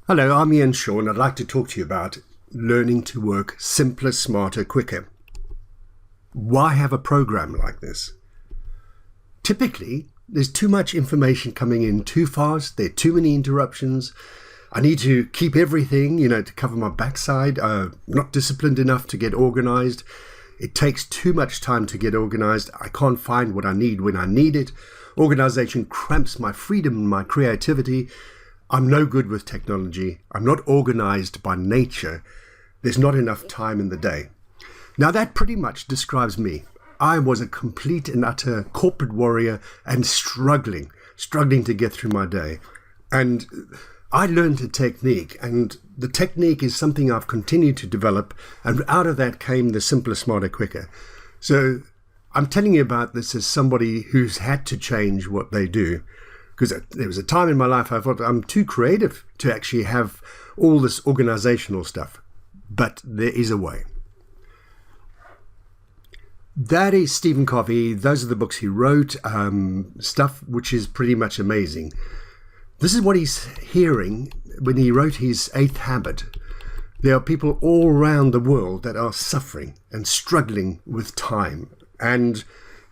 Hello, I'm Ian Shaw, and I'd like to talk to you about learning to work simpler, smarter, quicker. Why have a program like this? Typically, there's too much information coming in too fast, there are too many interruptions. I need to keep everything, to cover my backside. Not disciplined enough to get organized. It takes too much time to get organized. I can't find what I need when I need it. Organization cramps my freedom and my creativity. I'm no good with technology. I'm not organized by nature. There's not enough time in the day. Now that pretty much describes me. I was a complete and utter corporate warrior and struggling to get through my day. And I learned a technique, and the technique is something I've continued to develop, and out of that came the simpler, smarter, quicker. So I'm telling you about this as somebody who's had to change what they do. Because there was a time in my life I thought I'm too creative to actually have all this organizational stuff. But there is a way. That is Stephen Covey. Those are the books he wrote, stuff which is pretty much amazing. This is what he's hearing when he wrote his 8th Habit. There are people all around the world that are suffering and struggling with time. And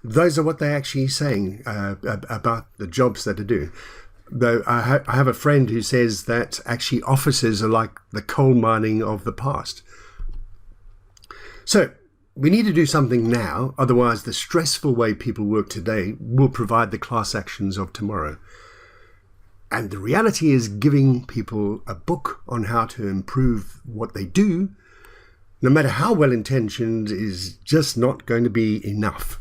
those are what they're actually saying about the jobs that they do. Though I have a friend who says that actually offices are like the coal mining of the past. So we need to do something now, otherwise the stressful way people work today will provide the class actions of tomorrow. And the reality is giving people a book on how to improve what they do, no matter how well intentioned, is just not going to be enough.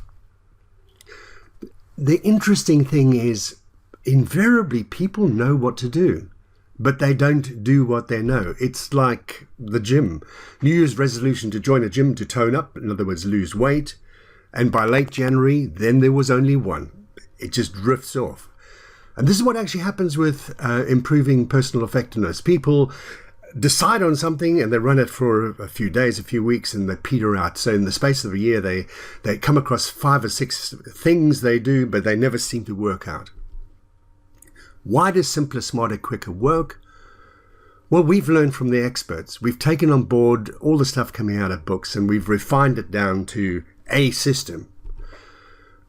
The interesting thing is, invariably people know what to do, but they don't do what they know. It's like the gym. New Year's resolution to join a gym to tone up, in other words, lose weight. And by late January, then there was only one. It just drifts off. And this is what actually happens with improving personal effectiveness. People decide on something and they run it for a few days, a few weeks, and they peter out. So in the space of a year, they come across 5 or 6 things they do, but they never seem to work out. Why does simpler, smarter, quicker work? Well, we've learned from the experts. We've taken on board all the stuff coming out of books and we've refined it down to a system.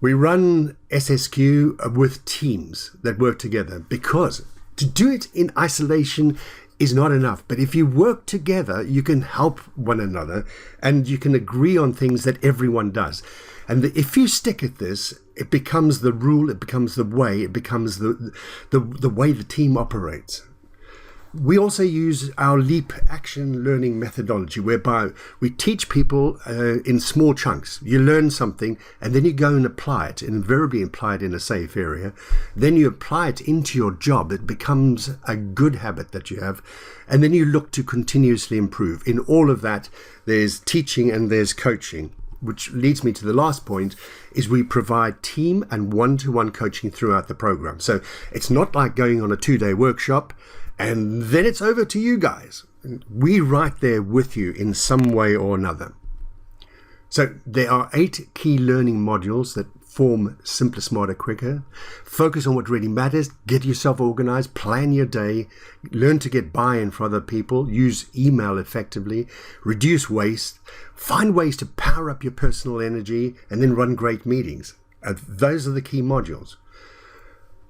We run SSQ with teams that work together, because to do it in isolation is not enough. But if you work together, you can help one another and you can agree on things that everyone does. And if you stick at this, it becomes the rule, it becomes the way, it becomes the way the team operates. We also use our leap action learning methodology, whereby we teach people in small chunks. You learn something and then you go and apply it, and invariably apply it in a safe area. Then you apply it into your job. It becomes a good habit that you have. And then you look to continuously improve. In all of that, there's teaching and there's coaching, which leads me to the last point, is we provide team and one-to-one coaching throughout the program. So it's not like going on a 2-day workshop and then it's over to you guys. We're right there with you in some way or another. So there are 8 key learning modules that form simpler, smarter, quicker. Focus on what really matters. Get yourself organized. Plan your day. Learn to get buy-in from other people. Use email effectively. Reduce waste. Find ways to power up your personal energy, and then run great meetings. Those are the key modules.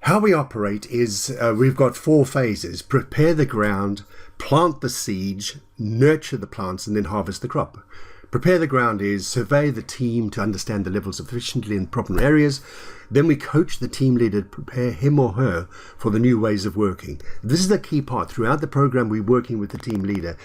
How we operate is we've got 4 phases. Prepare the ground, plant the seeds, nurture the plants, and then harvest the crop. Prepare the ground is survey the team to understand the levels of efficiency in problem areas. Then we coach the team leader to prepare him or her for the new ways of working. This is the key part. Throughout the program, we're working with the team leader,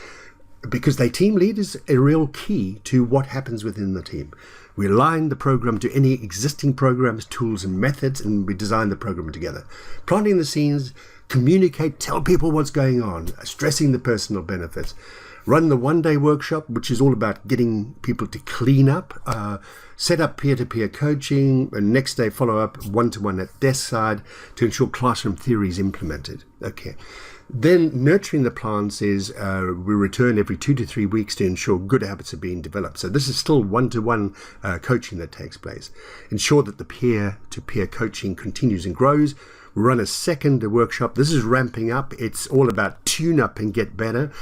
because the team lead is a real key to what happens within the team. We align the program to any existing programs, tools, and methods, and we design the program together. Planting the scenes, communicate, tell people what's going on, stressing the personal benefits. Run the 1-day workshop, which is all about getting people to clean up, set up peer-to-peer coaching, and next day follow up one-to-one at desk side to ensure classroom theory is implemented. Okay. Then nurturing the plants is we return every 2 to 3 weeks to ensure good habits are being developed. So this is still one-to-one coaching that takes place. Ensure that the peer-to-peer coaching continues and grows. We run a second workshop. This is ramping up. It's all about tune up and get better.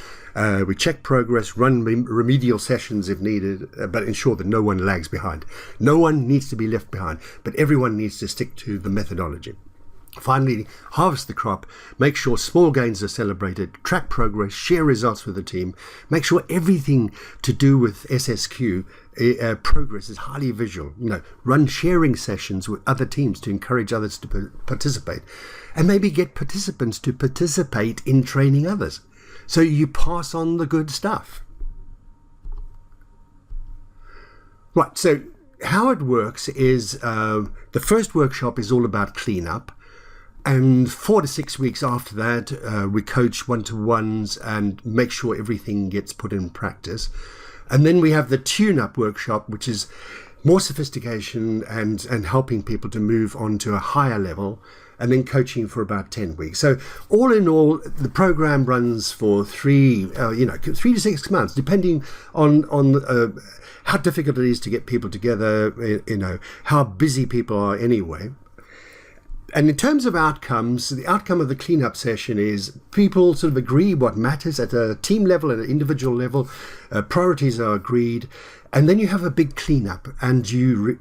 We check progress, run remedial sessions if needed, but ensure that no one lags behind. No one needs to be left behind, but everyone needs to stick to the methodology. Finally, harvest the crop, make sure small gains are celebrated, track progress, share results with the team, make sure everything to do with SSQ progress is highly visual. Run sharing sessions with other teams to encourage others to participate, and maybe get participants to participate in training others. So you pass on the good stuff. Right, so how it works is the first workshop is all about cleanup. And 4 to 6 weeks after that, we coach one-to-ones and make sure everything gets put in practice. And then we have the tune-up workshop, which is more sophistication and helping people to move on to a higher level, and then coaching for about 10 weeks. So all in all, the program runs for 3 to 6 months, depending on how difficult it is to get people together, how busy people are anyway. And in terms of outcomes, the outcome of the cleanup session is people sort of agree what matters at a team level, at an individual level. Priorities are agreed. And then you have a big cleanup, and we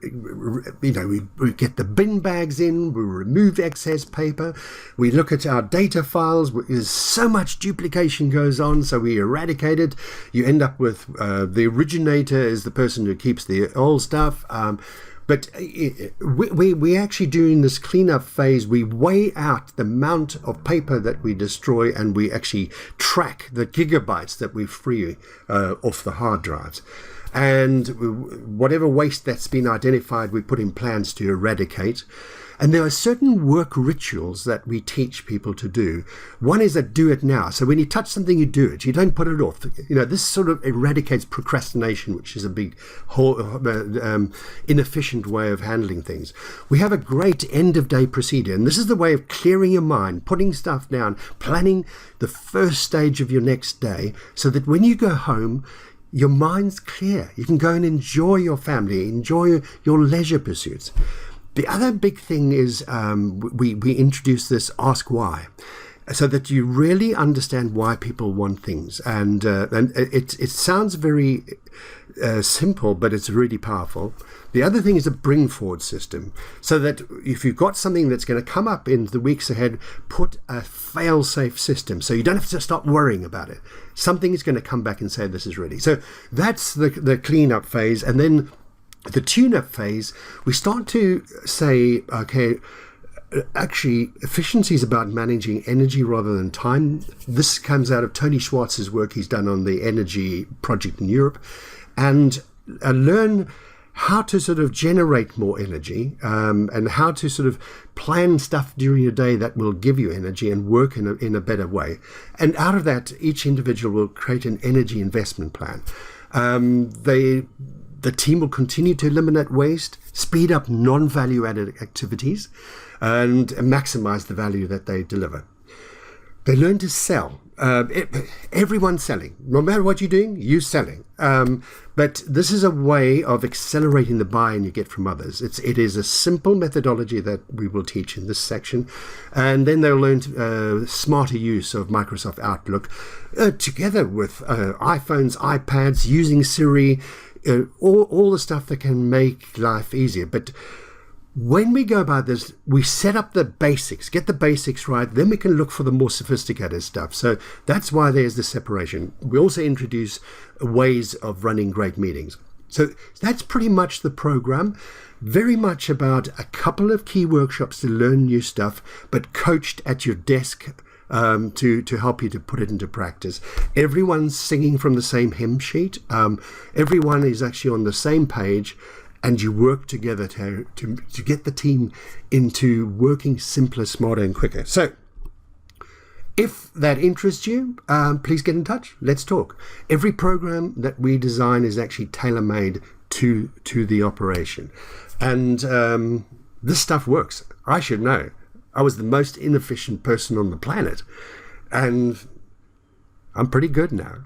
get the bin bags in, we remove excess paper, we look at our data files. There's so much duplication goes on, so we eradicate it. You end up with the originator is the person who keeps the old stuff. But we actually, during this cleanup phase, we weigh out the amount of paper that we destroy, and we actually track the gigabytes that we free off the hard drives. And whatever waste that's been identified, we put in plans to eradicate. And there are certain work rituals that we teach people to do. One is a do it now. So when you touch something, you do it. You don't put it off. This sort of eradicates procrastination, which is a big, inefficient way of handling things. We have a great end-of-day procedure. And this is the way of clearing your mind, putting stuff down, planning the first stage of your next day, so that when you go home, your mind's clear. You can go and enjoy your family, enjoy your leisure pursuits. The other big thing is we introduce this Ask Why, so that you really understand why people want things. And it sounds very simple, but it's really powerful. The other thing is a bring forward system, so that if you've got something that's going to come up in the weeks ahead, put a fail-safe system, so you don't have to stop worrying about it. Something is going to come back and say this is ready. So that's the cleanup phase. And then the tune-up phase, we start to say, okay, actually, efficiency is about managing energy rather than time. This comes out of Tony Schwartz's work he's done on the energy project in Europe, and learn how to sort of generate more energy, and how to sort of plan stuff during your day that will give you energy and work in a better way. And out of that, each individual will create an energy investment plan. The team will continue to eliminate waste, speed up non-value-added activities, and maximize the value that they deliver. They learn to sell. Everyone's selling. No matter what you're doing, you're selling. But this is a way of accelerating the buy-in you get from others. It is a simple methodology that we will teach in this section. And then they'll learn smarter use of Microsoft Outlook, together with iPhones, iPads, using Siri, all the stuff that can make life easier. But when we go about this, we set up the basics, get the basics right, then we can look for the more sophisticated stuff. So that's why there's the separation. We also introduce ways of running great meetings. So that's pretty much the program. Very much about a couple of key workshops to learn new stuff, but coached at your desk to help you to put it into practice. Everyone's singing from the same hymn sheet. Everyone is actually on the same page, and you work together to get the team into working simpler, smarter, and quicker. So if that interests you, please get in touch. Let's talk. Every program that we design is actually tailor-made to the operation. And this stuff works. I should know. I was the most inefficient person on the planet, and I'm pretty good now.